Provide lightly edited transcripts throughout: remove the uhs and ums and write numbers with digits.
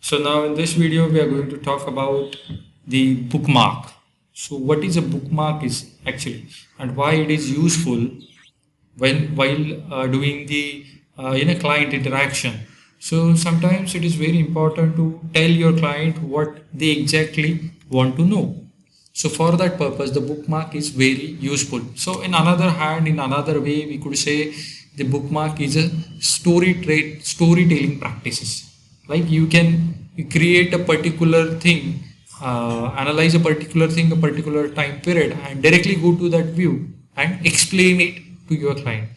So now in this video we are going to talk about the bookmark. So what is a bookmark is actually and why it is useful when while doing the client interaction. So sometimes it is very important to tell your client what they exactly want to know. So for that purpose, the bookmark is very useful. So in another hand, in another way, we could say the bookmark is a storytelling practices. Like you can create a particular thing, analyze a particular thing, a particular time period, and directly go to that view and explain it to your client.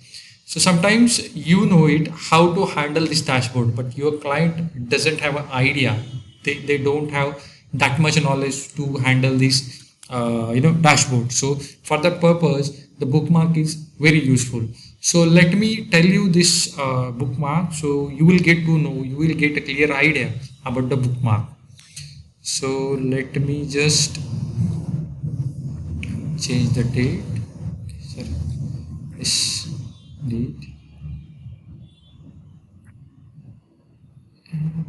So sometimes you know it how to handle this dashboard, but your client doesn't have an idea. They don't have that much knowledge to handle this dashboard. So for that purpose, the bookmark is very useful. So let me tell you this bookmark. So you will get to know, you will get a clear idea about the bookmark. So let me just change the date. Sorry, this date.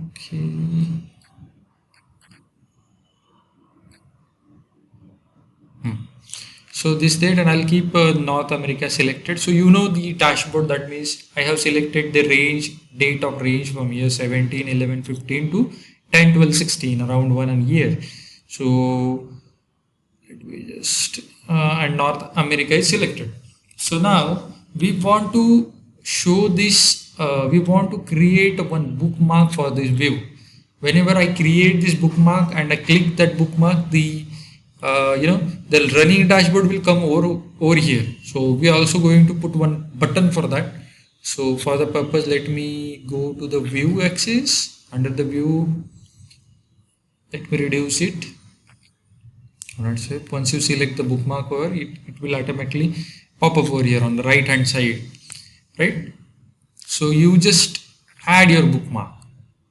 Okay. So this date and I'll keep North America selected. So you know the dashboard, that means I have selected the range, date of range from year 17, 11, 15 to 10, 12, 16, around 1 year. So let me just, and North America is selected. So now we want to show this, we want to create one bookmark for this view. Whenever I create this bookmark and I click that bookmark, the running dashboard will come over here. So we are also going to put one button for that. So for the purpose, let me go to the view axis. Under the view, let me reduce it. Alright, so once you select the bookmark over, it will automatically pop up over here on the right hand side, right? So you just add your bookmark.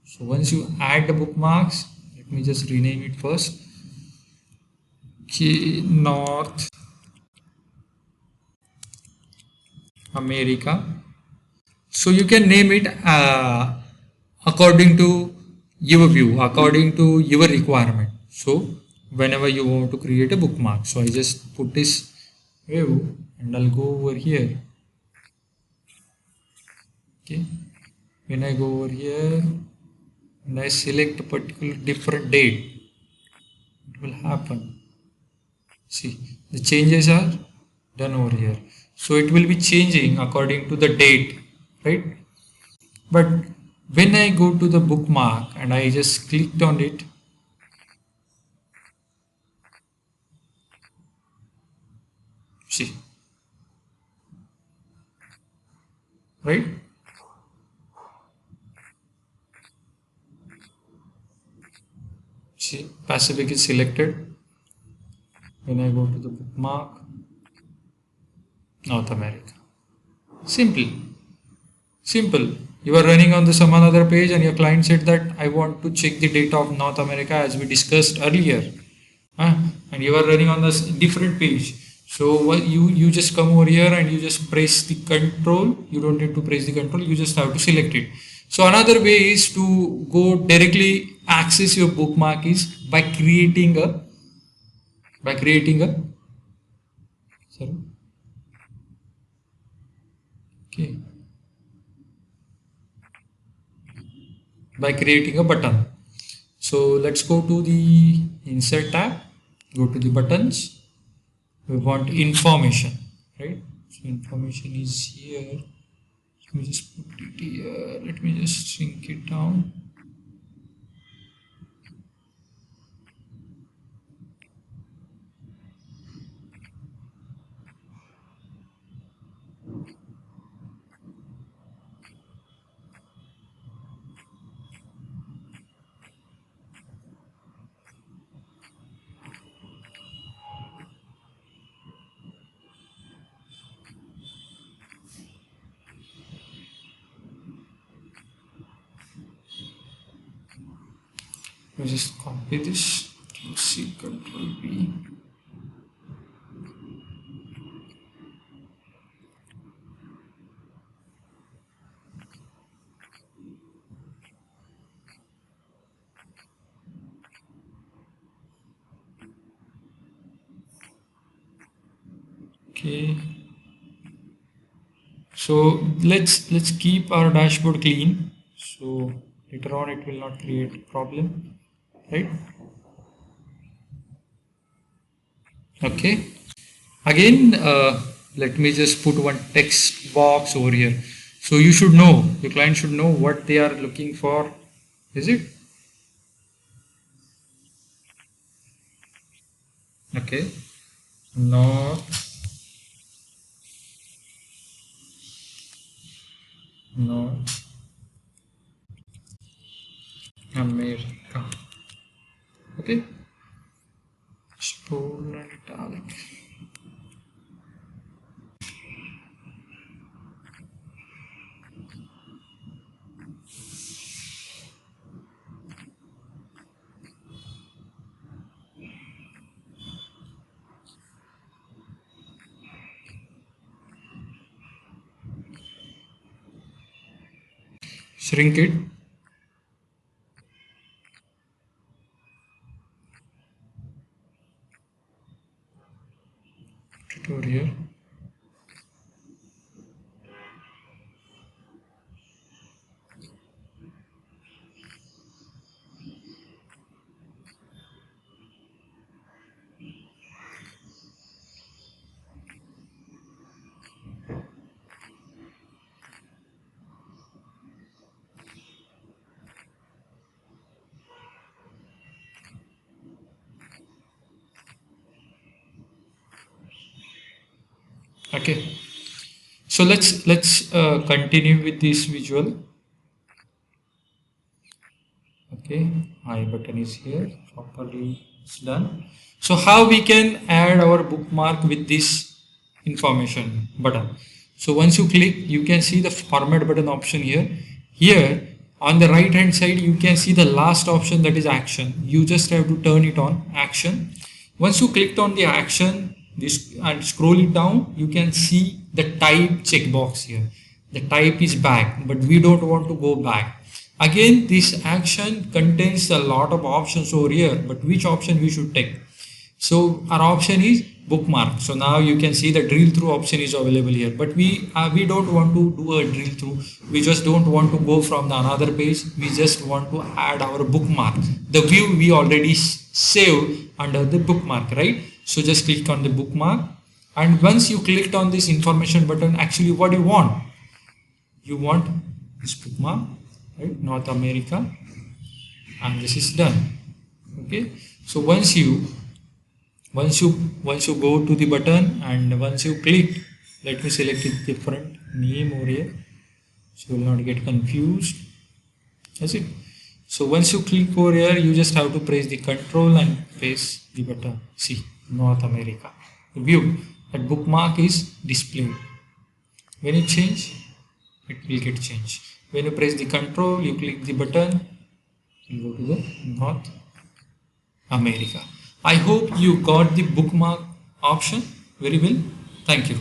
So once you add the bookmarks, let me just rename it first. Okay, North America. So you can name it according to your view, according to your requirement. So whenever you want to create a bookmark, so I just put this view and I'll go over here. Okay, when I go over here and I select a particular different date, it will happen. See, the changes are done over here. So it will be changing according to the date, right? But when I go to the bookmark and I just clicked on it, see, right? See, Pacific is selected. When I go to the bookmark, North America. Simple, simple. You are running on the some another page and your client said that I want to check the data of North America as we discussed earlier. uh, and you are running on this different page. So what you just come over here and you just press the control. You don't need to press the control, you just have to select it. So another way is to go directly access your bookmark is by creating a sorry, okay, by creating a button. So let's go to the insert tab, go to the buttons. We want information, right? So information is here. Let me just put it here. Let me just shrink it down. Let me just copy this. C Control V. Okay. So let's keep our dashboard clean. So later on it will not create problem, right? Okay. Again, let me just put one text box over here. So you should know, your client should know what they are looking for. Is it? Okay. North, North America. Okay. Spool and italic. Shrink it. Tutorial. Okay. So let's continue with this visual. Okay, I button is here, properly it's done. So how we can add our bookmark with this information button? So once you click, you can see the format button option here. Here on the right hand side you can see the last option, that is action. You just have to turn it on, action. Once you clicked on the action this and scroll it down, you can see the type checkbox here. The type is back, but we don't want to go back. Again, this action contains a lot of options over here, but which option we should take? So our option is bookmark. So now you can see the drill through option is available here, but we don't want to do a drill through. We just don't want to go from the another page. We just want to add our bookmark, the view we already saved under the bookmark, right? So just click on the bookmark, and once you clicked on this information button, actually what you want? You want this bookmark, right? North America, and this is done. Okay. So once you go to the button and once you click, let me select a different name over here so you will not get confused. That's it. So once you click over here, you just have to press the control and press the button. See, North America. The view, that bookmark is displayed. When you change, it will get changed. When you press the control, you click the button, you go to the North America. I hope you got the bookmark option very well. Thank you.